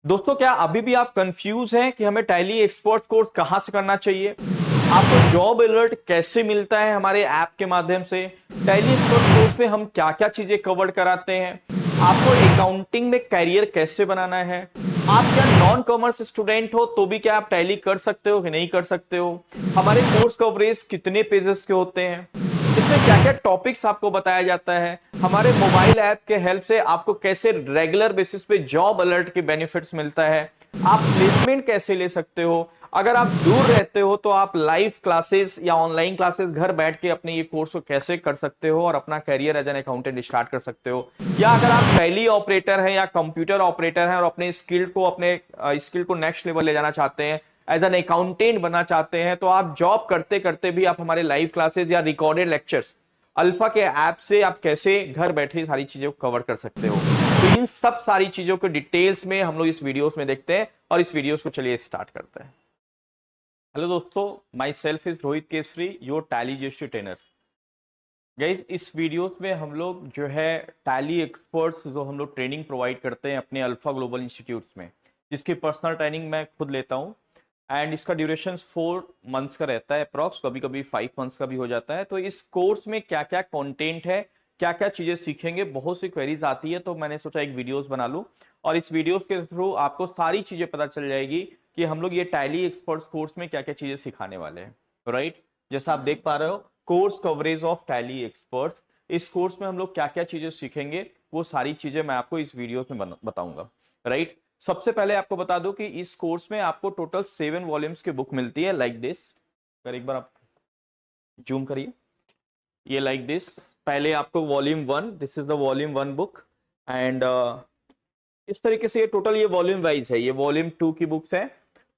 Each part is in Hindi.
दोस्तों, क्या अभी भी आप कंफ्यूज हैं कि हमें टैली एक्सपर्ट कोर्स कहां से करना चाहिए? आपको जॉब अलर्ट कैसे मिलता है हमारे ऐप के माध्यम से? टैली एक्सपर्ट कोर्स में हम क्या क्या चीजें कवर कराते हैं? आपको अकाउंटिंग में कैरियर कैसे बनाना है? आप क्या नॉन कॉमर्स स्टूडेंट हो तो भी क्या आप टैली कर सकते हो कि नहीं कर सकते हो? हमारे कोर्स कवरेज कितने पेजेस के होते हैं? इसमें क्या क्या टॉपिक्स आपको बताया जाता है? हमारे मोबाइल ऐप के हेल्प से आपको कैसे रेगुलर बेसिस पे जॉब अलर्ट के बेनिफिट्स मिलता है? आप प्लेसमेंट कैसे ले सकते हो? अगर आप दूर रहते हो तो आप लाइव क्लासेस या ऑनलाइन क्लासेस घर बैठ के अपने ये कोर्स को कैसे कर सकते हो और अपना career as an accountant start कर सकते हो? या अगर आप टैली ऑपरेटर हैं या कंप्यूटर ऑपरेटर हैं और अपने स्किल को नेक्स्ट लेवल ले जाना चाहते हैं, एज एन अकाउंटेंट बनना चाहते हैं, तो आप जॉब करते करते भी आप हमारे लाइव क्लासेस या रिकॉर्डेड लेक्चर्स अल्फा के ऐप से आप कैसे घर बैठे सारी चीजों को कवर कर सकते हो। तो इन सब सारी चीजों को डिटेल्स में हम लोग इस वीडियोस में देखते हैं और इस वीडियोस को चलिए स्टार्ट करते हैं। हेलो दोस्तों, my self is Rohit Kesari, your tally GST trainer. Guys, इस वीडियोस में हम लोग जो है टैली एक्सपर्ट्स जो हम लोग ट्रेनिंग प्रोवाइड करते हैं अपने अल्फा ग्लोबल इंस्टीट्यूट्स में, जिसकी पर्सनल ट्रेनिंग मैं खुद लेता हूँ। एंड इसका ड्यूरेशन 4 मंथ्स का रहता है अप्रॉक्स, कभी कभी 5 मंथ्स का भी हो जाता है। तो इस कोर्स में क्या क्या कंटेंट है, क्या क्या चीजें सीखेंगे, बहुत सी क्वेरीज आती है, तो मैंने सोचा एक वीडियोस बना लूं और इस वीडियोस के थ्रू आपको सारी चीजें पता चल जाएगी कि हम लोग ये टैली एक्सपर्ट्स कोर्स में क्या क्या चीजें सिखाने वाले हैं। राइट, जैसा आप देख पा रहे हो, course coverage of tally experts. इस कोर्स में हम लोग क्या क्या चीजें सीखेंगे वो सारी चीजें मैं आपको इस वीडियोस में बताऊंगा। राइट, सबसे पहले आपको बता दूं कि इस कोर्स में आपको टोटल 7 वॉल्यूम्स की बुक मिलती है, लाइक दिस। अगर एक बार आप जूम करिए, ये लाइक दिस। पहले आपको volume 1, this is the volume 1 book. And इस तरीके से ये टोटल ये वॉल्यूम वाइज है। ये वॉल्यूम 2 की बुक्स है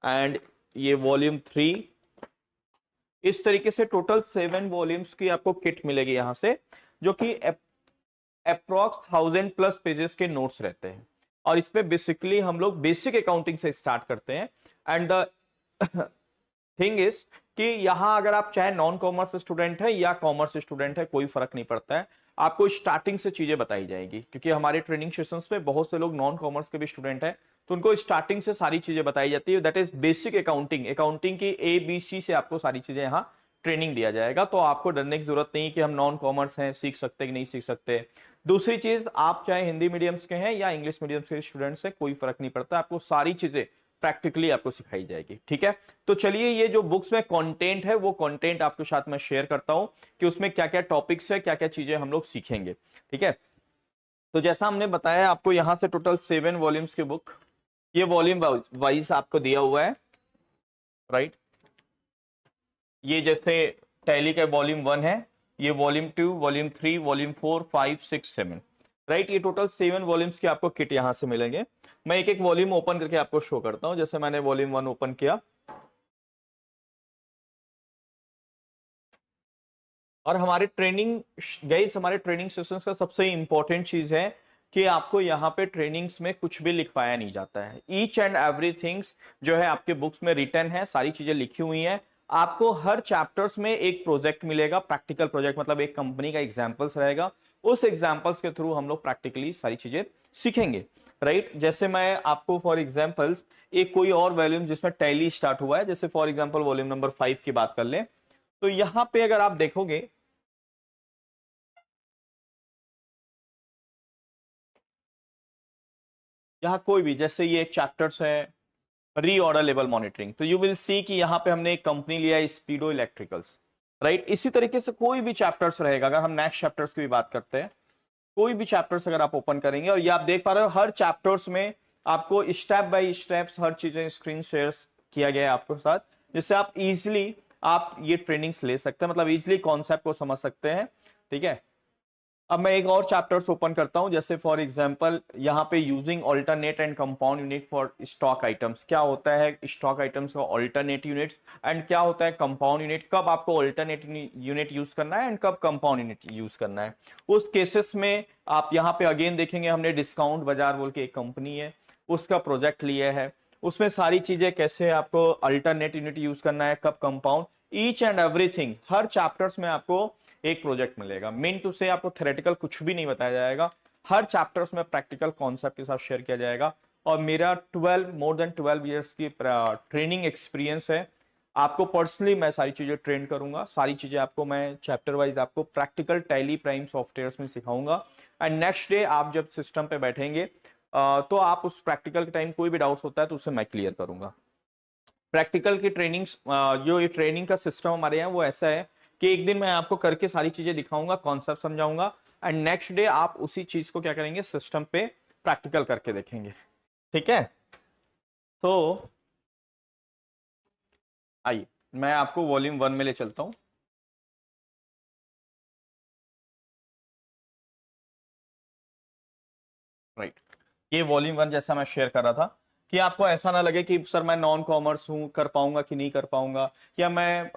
एंड ये वॉल्यूम 3। इस तरीके से टोटल 7 वॉल्यूम्स की आपको किट मिलेगी यहां से, जो कि अप्रॉक्स 1000+ पेजेस के नोट्स रहते हैं। और इसमें बेसिकली हम लोग बेसिक अकाउंटिंग से स्टार्ट करते हैं। एंड द थिंग इज कि यहाँ अगर आप चाहे नॉन कॉमर्स स्टूडेंट है या कॉमर्स स्टूडेंट है, कोई फर्क नहीं पड़ता है। आपको स्टार्टिंग से चीजें बताई जाएगी, क्योंकि हमारे ट्रेनिंग सेशंस में बहुत से लोग नॉन कॉमर्स के भी स्टूडेंट हैं, तो उनको स्टार्टिंग से सारी चीजें बताई जाती है। That is basic accounting. Accounting की ABC से आपको सारी चीजें यहाँ ट्रेनिंग दिया जाएगा, तो आपको डरने की जरूरत नहीं कि हम नॉन कॉमर्स हैं, सीख सकते कि नहीं सीख सकते। दूसरी चीज, आप चाहे हिंदी मीडियम्स के हैं या इंग्लिश मीडियम्स के स्टूडेंट्स हैं, कोई फर्क नहीं पड़ता, आपको सारी चीजें प्रैक्टिकली आपको सिखाई जाएगी। ठीक है, तो चलिए ये जो बुक्स में कंटेंट है वो कंटेंट आपके साथ में शेयर करता हूं कि उसमें क्या क्या टॉपिक्स है, क्या क्या चीजें हम लोग सीखेंगे। ठीक है, तो जैसा हमने बताया आपको यहां से टोटल 7 वॉल्यूम्स की बुक, ये वॉल्यूम वाइज आपको दिया हुआ है। राइट, ये जैसे टैली का वॉल्यूम 1 है, ये वॉल्यूम 2, वॉल्यूम 3, वॉल्यूम 4, 5, 6, 7। राइट, ये टोटल 7 वॉल्यूम्स की आपको किट यहां से मिलेंगे। मैं एक एक वॉल्यूम ओपन करके आपको शो करता हूं। जैसे मैंने वॉल्यूम 1 ओपन किया और हमारे ट्रेनिंग सेशंस का सबसे इंपॉर्टेंट चीज है कि आपको यहाँ पे ट्रेनिंग्स में कुछ भी लिखवाया नहीं जाता है। ईच एंड एवरी थिंग्स जो है आपके बुक्स में रिटर्न है, सारी चीजें लिखी हुई हैं। आपको हर चैप्टर्स में एक प्रोजेक्ट मिलेगा, प्रैक्टिकल प्रोजेक्ट, मतलब एक कंपनी का एग्जाम्पल्स रहेगा। उस एग्जाम्पल्स के थ्रू हम लोग प्रैक्टिकली सारी चीजें सीखेंगे। राइट, जैसे मैं आपको फॉर एग्जाम्पल्स एक कोई और वॉल्यूम जिसमें टैली स्टार्ट हुआ है, जैसे फॉर एग्जाम्पल वॉल्यूम नंबर 5 की बात कर लें, तो यहां पे अगर आप देखोगे, यहाँ कोई भी, जैसे ये एक चैप्टर्स है रीऑर्डर लेवल मॉनिटरिंग, तो यू विल सी कि यहाँ पे हमने एक कंपनी लिया है स्पीडो इलेक्ट्रिकल्स। राइट, इसी तरीके से कोई भी चैप्टर्स रहेगा। अगर हम नेक्स्ट चैप्टर्स की भी बात करते हैं, कोई भी चैप्टर्स अगर आप ओपन करेंगे और ये आप देख पा रहे हो, हर चैप्टर्स में आपको स्टेप बाय स्टेप्स हर चीजें स्क्रीन शेयर किया गया है आपके साथ, जिससे आप इजिली आप ये ट्रेनिंग्स ले सकते हैं, मतलब इजिली कॉन्सेप्ट को समझ सकते हैं। ठीक है, अब मैं एक और चैप्टर्स ओपन करता हूं, जैसे फॉर एग्जांपल यहाँ पे using alternate and compound unit for stock items. क्या होता है स्टॉक आइटम्स का ऑल्टरनेट यूनिट्स एंड क्या होता है कंपाउंड यूनिट, कब आपको ऑल्टरनेट यूनिट यूज करना है एंड कब कंपाउंड यूनिट यूज करना है। उस केसेस में आप यहाँ पे अगेन देखेंगे, हमने डिस्काउंट बाजार बोल के एक कंपनी है, उसका प्रोजेक्ट लिया है। उसमें सारी चीजें कैसे आपको अल्टरनेट यूनिट यूज करना है, कब compound, each and everything her chapters में आपको एक प्रोजेक्ट मिलेगा। मीन टू से आपको थ्योरेटिकल कुछ भी नहीं बताया जाएगा, हर चैप्टर्स में प्रैक्टिकल कॉन्सेप्ट के साथ शेयर किया जाएगा। और मेरा 12 मोर देन 12 ईयर्स की ट्रेनिंग एक्सपीरियंस है। आपको पर्सनली मैं सारी चीजें ट्रेन करूंगा, सारी चीजें आपको मैं चैप्टर वाइज आपको प्रैक्टिकल टैली प्राइम सॉफ्टवेयर्स में सिखाऊंगा। एंड नेक्स्ट डे आप जब सिस्टम पे बैठेंगे तो आप उस प्रैक्टिकल के टाइम कोई भी डाउट्स होता है तो उसे मैं क्लियर करूंगा। प्रैक्टिकल की ट्रेनिंग, जो ये ट्रेनिंग का सिस्टम हमारे यहाँ वो ऐसा है कि एक दिन मैं आपको करके सारी चीजें दिखाऊंगा, कॉन्सेप्ट समझाऊंगा, एंड नेक्स्ट डे आप उसी चीज को क्या करेंगे, सिस्टम पे प्रैक्टिकल करके देखेंगे। ठीक है, तो आइए मैं आपको वॉल्यूम 1 में ले चलता हूं। राइट, ये वॉल्यूम 1 जैसा मैं शेयर कर रहा था कि आपको ऐसा ना लगे कि सर मैं नॉन कॉमर्स हूं, कर पाऊंगा कि नहीं कर पाऊंगा, या मैं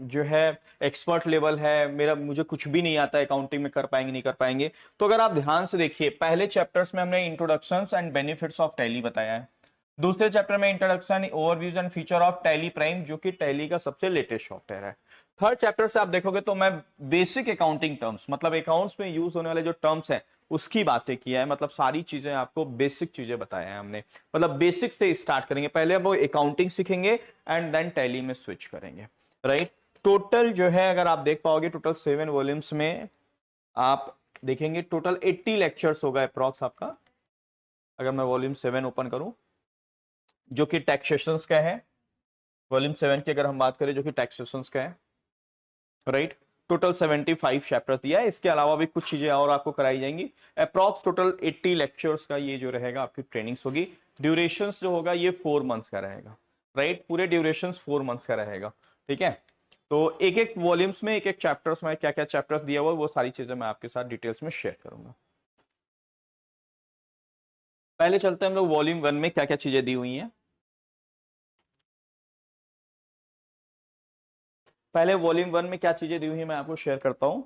जो है एक्सपर्ट लेवल है मेरा, मुझे कुछ भी नहीं आता अकाउंटिंग में, कर पाएंगे नहीं कर पाएंगे। तो अगर आप ध्यान से देखिए, पहले चैप्टर्स में हमने introductions and benefits of tally बताया है, दूसरे चैप्टर में introduction overviews and feature of tally prime जो कि टैली का सबसे लेटेस्ट सॉफ्टवेयर है। थर्ड चैप्टर से आप देखोगे तो मैं बेसिक अकाउंटिंग टर्म्स, मतलब अकाउंट्स में यूज होने वाले जो टर्म्स हैं उसकी बातें किया है, मतलब सारी चीजें आपको बेसिक चीजें बताया है हमने, मतलब बेसिक से स्टार्ट करेंगे, पहले वो अकाउंटिंग सीखेंगे एंड देन टैली में स्विच करेंगे। राइट, टोटल जो है अगर आप देख पाओगे टोटल 7 वॉल्यूम्स में आप देखेंगे टोटल 80 लेक्चर्स होगा अप्रॉक्स आपका, अगर मैं वॉल्यूम 7 ओपन करूं जो कि टैक्सेशंस का है, वॉल्यूम 7 की अगर हम बात करें जो कि टैक्सेशंस का है। राइट, टोटल 75 चैप्टर्स दिया है, इसके अलावा भी कुछ चीजें और आपको कराई जाएंगी। अप्रॉक्स टोटल 80 लेक्चर्स का ये जो रहेगा आपकी ट्रेनिंग्स होगी। ड्यूरेशंस जो होगा ये 4 मंथ्स का रहेगा। राइट, पूरे ड्यूरेशंस 4 मंथ्स का रहेगा। ठीक है, तो एक एक वॉल्यूम्स में एक एक चैप्टर्स में क्या क्या चैप्टर्स दिया हुआ वो सारी चीजें मैं आपके साथ डिटेल्स में शेयर करूंगा। पहले चलते हैं हम लोग वॉल्यूम 1 में क्या क्या चीजें दी हुई हैं। पहले वॉल्यूम 1 में क्या चीजें दी हुई है मैं आपको शेयर करता हूं।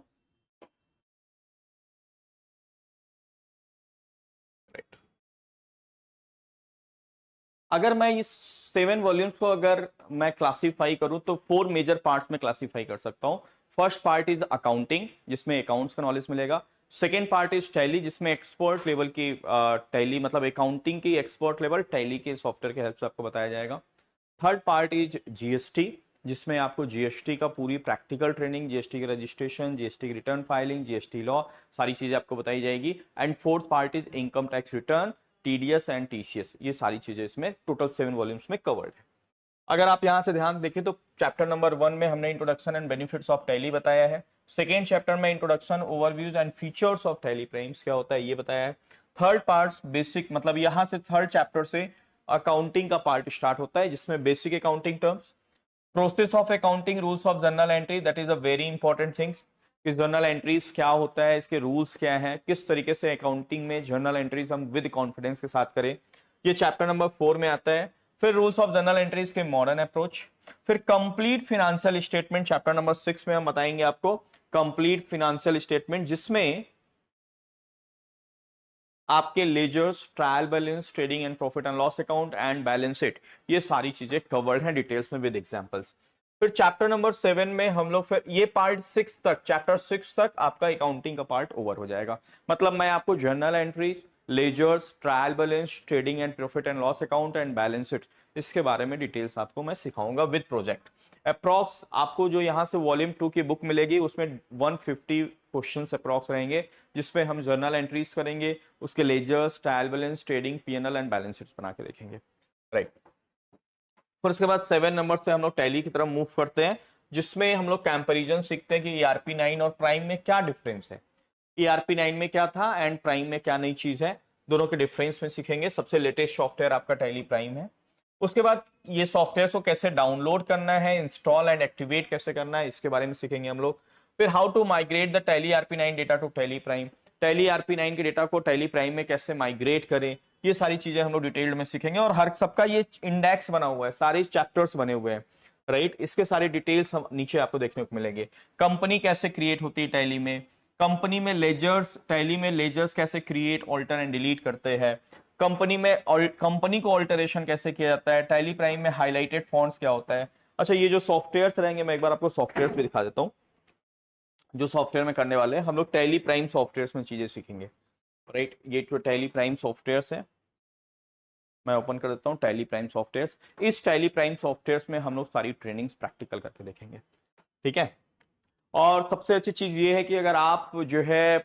राइट, अगर मैं इस 7 वॉल्यूम्स को अगर मैं क्लासीफाई करूं तो 4 मेजर पार्ट्स में क्लासीफाई कर सकता हूं। फर्स्ट पार्ट इज अकाउंटिंग जिसमें अकाउंट्स का नॉलेज मिलेगा। सेकेंड पार्ट इज टैली जिसमें एक्सपर्ट लेवल की टैली, मतलब अकाउंटिंग की एक्सपर्ट लेवल टैली के सॉफ्टवेयर के हेल्प से आपको बताया जाएगा। थर्ड पार्ट इज जीएसटी जिसमें आपको जीएसटी का पूरी प्रैक्टिकल ट्रेनिंग, जीएसटी की रजिस्ट्रेशन, जीएसटी की रिटर्न फाइलिंग, जीएसटी लॉ, सारी चीजें आपको बताई जाएगी। And fourth part is income tax return, TDS and TCS, ये सारी चीजें इसमें टोटल 7 वॉल्यूम्स में कवर्ड है। अगर आप यहां से ध्यान देखें तो चैप्टर नंबर 1 में हमने introduction and benefits of tally बताया है। सेकेंड चैप्टर में introduction, overviews and features of tally primes क्या होता है ये बताया है। थर्ड पार्ट बेसिक, मतलब यहां से थर्ड चैप्टर से अकाउंटिंग का पार्ट स्टार्ट होता है जिसमें basic accounting terms, process of accounting, rules of journal entry, that is a very important things कि जर्नल एंट्रीज क्या होता है, इसके रूल्स क्या हैं, किस तरीके से अकाउंटिंग में जर्नल एंट्रीज हम विद कॉन्फिडेंस के साथ करें, ये चैप्टर नंबर 4 में आता है। फिर रूल्स ऑफ जर्नल एंट्रीज के मॉडर्न अप्रोच, फिर complete financial statement chapter number 6 में हम बताएंगे आपको कंप्लीट फिनेंशियल स्टेटमेंट जिसमें आपके ledgers, trial balance, trading and profit and loss account and balance sheet, ये सारी चीजें कवर्ड हैं डिटेल्स में विद एग्जांपल्स। फिर चैप्टर नंबर 7 में हम लोग फिर ये पार्ट 6 तक, चैप्टर 6 तक आपका अकाउंटिंग का पार्ट ओवर हो जाएगा। मतलब मैं आपको journal entries, ledgers, trial balance, trading and profit and loss account and balance sheet, इसके बारे में डिटेल्स आपको मैं सिखाऊंगा विद प्रोजेक्ट। अप्रॉक्स आपको जो यहां से वॉल्यूम 2 की बुक मिलेगी उसमें 150 क्वेश्चंस अप्रॉक्स रहेंगे जिसपे हम जर्नल एंट्रीज करेंगे, उसके ledgers, trial balance, trading, PNL and balance sheets बना के देखेंगे। राइट, फिर उसके बाद 7 नंबर से हम लोग टैली की तरफ मूव करते हैं जिसमें हम लोग कंपैरिजन सीखते हैं कि ईआरपी 9 और प्राइम में क्या डिफरेंस है, ईआरपी 9 में क्या था एंड प्राइम में क्या नई चीज है, दोनों के डिफरेंस में सीखेंगे। सबसे लेटेस्ट सॉफ्टवेयर आपका टैली प्राइम है। उसके बाद ये सॉफ्टवेयर को कैसे डाउनलोड करना है, इंस्टॉल एंड एक्टिवेट कैसे करना है, इसके बारे में सीखेंगे हम लोग। फिर how to migrate the Tally ERP nine data to Tally prime, Tally ERP nine के डेटा को टैली प्राइम में कैसे माइग्रेट करें, ये सारी चीजें हम लोग डिटेल्ड में सीखेंगे। और हर सबका ये इंडेक्स बना हुआ है, सारे चैप्टर्स बने हुए हैं। राइट, इसके सारे डिटेल्स हम नीचे आपको देखने को मिलेंगे। कंपनी कैसे क्रिएट होती है टैली में, कंपनी में लेजर्स, टैली में लेजर्स कैसे क्रिएट, ऑल्टर एंड डिलीट करते हैं, कंपनी में कंपनी को ऑल्टरेशन कैसे किया जाता है, टैली प्राइम में हाईलाइटेड फॉन्ट्स क्या होता है। अच्छा, ये जो सॉफ्टवेयर्स रहेंगे मैं एक बार आपको सॉफ्टवेयर्स भी दिखा देता हूँ जो सॉफ्टवेयर में करने वाले हैं। हम लोग टैली प्राइम सॉफ्टवेयर्स में चीजें सीखेंगे। राइट, ये जो टैली प्राइम सॉफ्टवेयर्स है मैं ओपन कर देता हूँ टैली प्राइम सॉफ्टवेयर्स। इस टैली प्राइम सॉफ्टवेयर्स में हम लोग सारी ट्रेनिंग्स प्रैक्टिकल करके देखेंगे, ठीक है। और सबसे अच्छी चीज ये है कि अगर आप जो है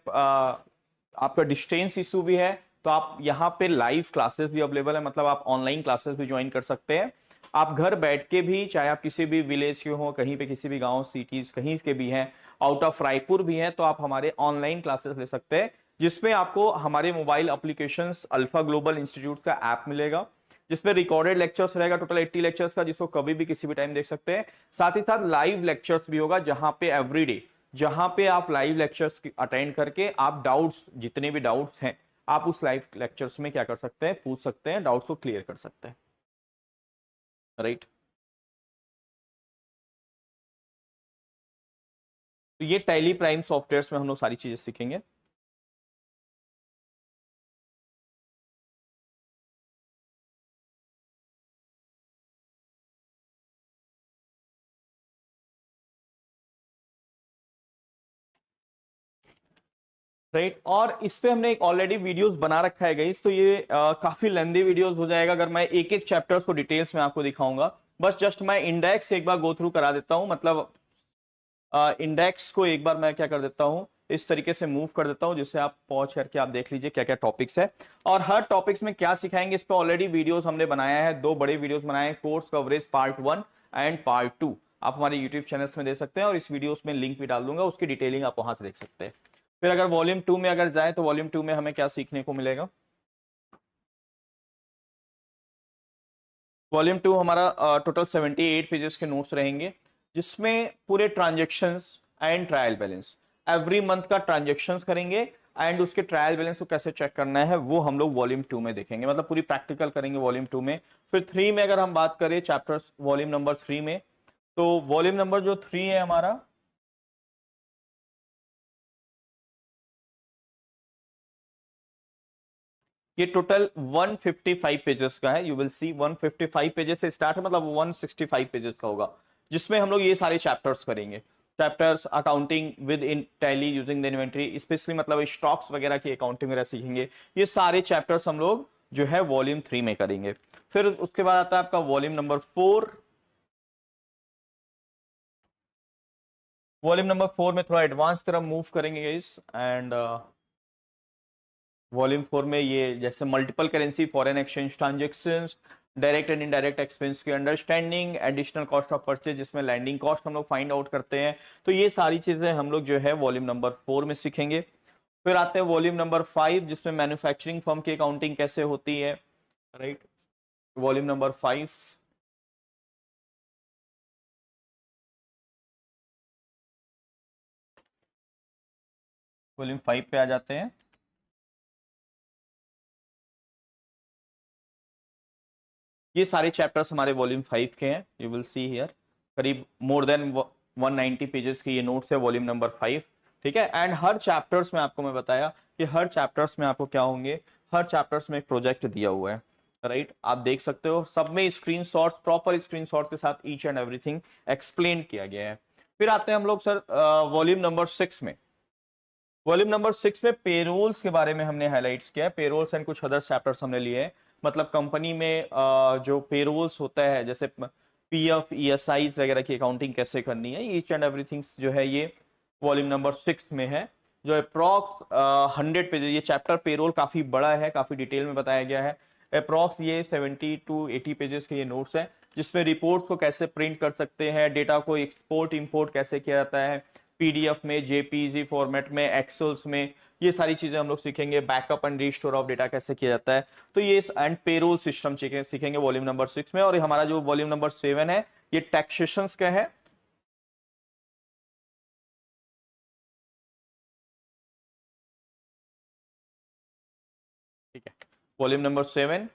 आपका डिस्टेंस इशू भी है तो आप यहाँ पे लाइव क्लासेस भी अवेलेबल है, मतलब आप ऑनलाइन क्लासेस भी ज्वाइन कर सकते हैं। आप घर बैठ के भी, चाहे आप किसी भी विलेज के हो, कहीं पे किसी भी गांव सिटीज कहीं के भी हैं, आउट ऑफ रायपुर भी हैं, तो आप हमारे ऑनलाइन क्लासेस ले सकते हैं, जिसमें आपको हमारे mobile applications alpha global institute का ऐप मिलेगा, जिसमें रिकॉर्डेड लेक्चर्स रहेगा टोटल 80 लेक्चर्स का, जिसको कभी भी किसी भी टाइम देख सकते हैं। साथ ही साथ लाइव लेक्चर्स भी होगा, जहां पे एवरीडे, जहां पे आप लाइव लेक्चर्स अटेंड करके आप डाउट्स, जितने भी डाउट्स हैं, आप उस लाइव लेक्चर्स में क्या कर सकते हैं, पूछ सकते हैं, डाउट्स को क्लियर कर सकते हैं, राइट। तो ये टैली प्राइम सॉफ्टवेयर्स में हम लोग सारी चीजें सीखेंगे। राइट, और इस पे हमने एक ऑलरेडी वीडियोस बना रखा है गाइस, तो ये काफी लेंदी वीडियोस हो जाएगा अगर मैं एक एक चैप्टर्स को डिटेल्स में आपको दिखाऊंगा। बस जस्ट मैं इंडेक्स एक बार गो थ्रू करा देता हूं, मतलब इंडेक्स को एक बार मैं क्या कर देता हूं, इस तरीके से मूव कर देता हूं, जिससे आप पहुंच करके आप देख लीजिए क्या क्या टॉपिक्स है और हर टॉपिक्स में क्या सिखाएंगे। इस पे ऑलरेडी वीडियोस हमने बनाया है, 2 बड़े वीडियोस बनाए हैं, course coverage part 1 and part 2, आप हमारे यूट्यूब चैनल्स में देख सकते हैं, और इस वीडियोस में लिंक भी डाल दूंगा, उसकी डिटेलिंग आप वहां से देख सकते हैं। फिर अगर वॉल्यूम 2 में अगर जाए तो वॉल्यूम 2 में हमें क्या सीखने को मिलेगा। वॉल्यूम 2 हमारा टोटल 78 पेजेस के नोट्स रहेंगे, जिसमें पूरे transactions and trial balance, every month का ट्रांजेक्शन्स करेंगे एंड उसके ट्रायल बैलेंस को कैसे चेक करना है वो हम लोग वॉल्यूम 2 में देखेंगे, मतलब पूरी प्रैक्टिकल करेंगे वॉल्यूम 2 में। फिर 3 में अगर हम बात करें चैप्टर्स वॉल्यूम नंबर 3 में, तो वॉल्यूम नंबर जो 3 है हमारा, ये टोटल 155 पेजेस का है। यू विल सी 155 पेजेस से स्टार्ट है, मतलब 165 पेजेस का होगा, जिसमें हम लोग ये सारे चैप्टर्स करेंगे। Chapters accounting with in tally using the inventory, specially मतलब स्टॉक्स वगैरह की अकाउंटिंग वगैरह सीखेंगे। ये सारे चैप्टर्स हम लोग जो है वॉल्यूम 3 में करेंगे। फिर उसके बाद आता है आपका वॉल्यूम नंबर 4। वॉल्यूम नंबर 4 में थोड़ा एडवांस तरफ मूव करेंगे इस, एंड वॉल्यूम 4 में ये जैसे multiple currency foreign exchange transactions, direct and indirect expense की understanding, additional cost of purchase जिसमें लैंडिंग कॉस्ट हम लोग फाइंड आउट करते हैं। तो ये सारी चीजें हम लोग जो है वॉल्यूम नंबर 4 में सीखेंगे। फिर आते हैं वॉल्यूम नंबर 5, जिसमें मैन्युफैक्चरिंग फर्म की अकाउंटिंग कैसे होती है, राइट। वॉल्यूम नंबर 5, वॉल्यूम 5 पे आ जाते हैं। ये सारे चैप्टर्स हमारे वॉल्यूम 5 के हैं, यू विल सी हियर, करीब मोर देन 190 पेजेस की ये नोट्स है वॉल्यूम नंबर 5, ठीक है। एंड हर चैप्टर्स में आपको मैं बताया कि हर चैप्टर्स में आपको क्या होंगे, हर चैप्टर्स में एक प्रोजेक्ट दिया हुआ है, राइट। आप देख सकते हो सब में स्क्रीनशॉट्स, प्रॉपर स्क्रीनशॉट के साथ ईच एंड एवरीथिंग एक्सप्लेन किया गया है। फिर आते हैं हम लोग सर वॉल्यूम नंबर 6 में। वॉल्यूम नंबर 6 में पेरोल्स के बारे में हमने हाईलाइट्स किया है, पेरोल्स एंड कुछ अदर चैप्टर्स हमने लिए हैं, मतलब कंपनी में जो पेरोल्स होता है, जैसे पीएफ ईएसआई वगैरह की अकाउंटिंग कैसे करनी है, ईच एंड एवरीथिंग जो है ये वॉल्यूम नंबर 6 में है, जो अप्रॉक्स 100 पेज। ये चैप्टर पेरोल काफी बड़ा है, काफी डिटेल में बताया गया है। अप्रॉक्स ये 70 टू 80 पेजेस के ये नोट्स है, जिसमें रिपोर्ट्स को कैसे प्रिंट कर सकते हैं, डेटा को एक्सपोर्ट इंपोर्ट कैसे किया जाता है, पीडीएफ में, जेपीजी फॉर्मेट में, एक्सेल्स में, ये सारी चीजें हम लोग सीखेंगे। Backup and restore of data कैसे किया जाता है, तो ये एंड पेरोल सिस्टम सीखेंगे वॉल्यूम नंबर 6 में। और हमारा जो वॉल्यूम नंबर 7 है ये टैक्सेशन का है, ठीक है, वॉल्यूम नंबर 7।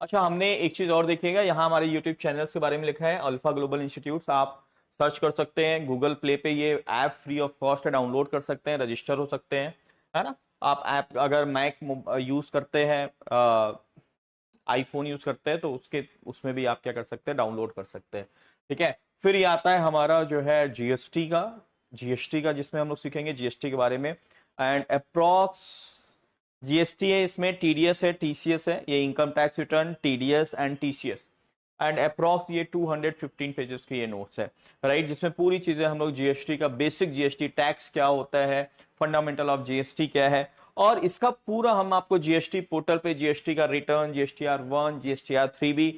अच्छा, हमने एक चीज और देखिएगा, यहाँ हमारे यूट्यूब चैनल्स के बारे में लिखा है अल्फा ग्लोबल इंस्टीट्यूट, आप सर्च कर सकते हैं गूगल प्ले पे, ये ऐप फ्री ऑफ कॉस्ट है, डाउनलोड कर सकते हैं, रजिस्टर हो सकते हैं, है ना। आप ऐप अगर मैक यूज करते हैं, आईफोन यूज करते हैं, तो उसके उसमें भी आप क्या कर सकते हैं, डाउनलोड कर सकते हैं, ठीक है। फिर ये आता है हमारा जो है जीएसटी का जिसमें हम लोग सीखेंगे जीएसटी के बारे में, एंड अप्रॉक्स जीएसटी है, इसमें टीडीएस है, टीसीएस है, ये income tax return, TDS and TCS, and approx ये 215 पेजेस के ये नोट्स है, राइट, जिसमें पूरी चीजें हम लोग जीएसटी का बेसिक जीएसटी टैक्स क्या होता है, फंडामेंटल ऑफ जीएसटी क्या है, और इसका पूरा हम आपको जीएसटी पोर्टल पे जीएसटी का रिटर्न, जीएसटीआर 1, जीएसटीआर 3 भी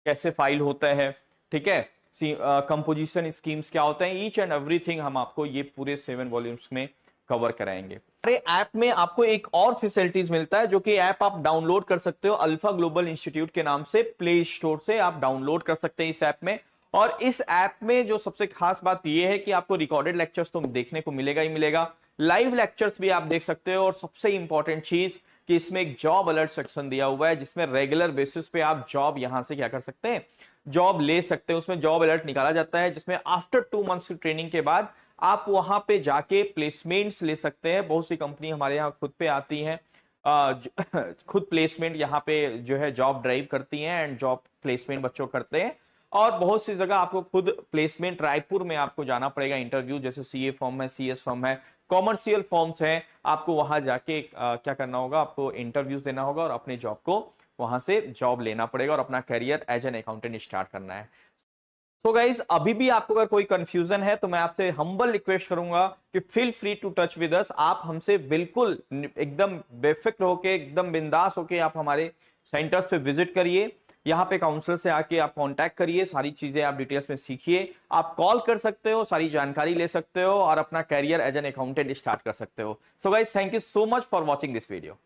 कैसे फाइल होता है, ठीक है, कंपोजिशन स्कीम्स क्या होता है, ईच एंड एवरीथिंग हम आपको ये पूरे 7 वॉल्यूम्स में कवर कराएंगे। अरे ऐप में आपको एक और फैसिलिटीज मिलता है, जो कि ऐप आप डाउनलोड कर सकते हो अल्फा ग्लोबल इंस्टीट्यूट के नाम से, प्ले स्टोर से आप डाउनलोड कर सकते हैं इस ऐप में। और इस ऐप में जो सबसे खास बात यह है कि आपको रिकॉर्डेड लेक्चर्स तो देखने को मिलेगा ही मिलेगा, लाइव लेक्चर्स भी आप देख सकते हो, और सबसे इंपॉर्टेंट चीज कि इसमें एक जॉब अलर्ट सेक्शन दिया हुआ है, जिसमें रेगुलर बेसिस पे आप जॉब यहां से क्या कर सकते हैं, जॉब ले सकते हैं। उसमें जॉब अलर्ट निकाला जाता है, जिसमें आफ्टर 2 मंथ्स की ट्रेनिंग के बाद आप वहां पे जाके प्लेसमेंट्स ले सकते हैं। बहुत सी कंपनी हमारे यहाँ खुद पे आती हैं, खुद प्लेसमेंट यहाँ पे जो है जॉब ड्राइव करती हैं एंड जॉब प्लेसमेंट बच्चों करते हैं। और बहुत सी जगह आपको खुद प्लेसमेंट, रायपुर में आपको जाना पड़ेगा इंटरव्यू, जैसे सीए फॉर्म है, सीएस फॉर्म है, कॉमर्शियल फॉर्म्स हैं, आपको वहां जाके क्या करना होगा, आपको इंटरव्यूज देना होगा और अपने जॉब को वहां से जॉब लेना पड़ेगा और अपना career as an accountant start करना है। तो गाइज अभी भी आपको अगर कोई कंफ्यूजन है तो मैं आपसे हम्बल रिक्वेस्ट करूंगा कि feel free to touch with us. आप हमसे बिल्कुल एकदम बेफिक्र होके, एकदम बिंदास होके आप हमारे सेंटर्स पे विजिट करिए, यहाँ पे काउंसलर से आके आप कांटेक्ट करिए, सारी चीजें आप डिटेल्स में सीखिए, आप कॉल कर सकते हो, सारी जानकारी ले सकते हो और अपना career as an accountant start कर सकते हो। So guys thank you so much for watching this video.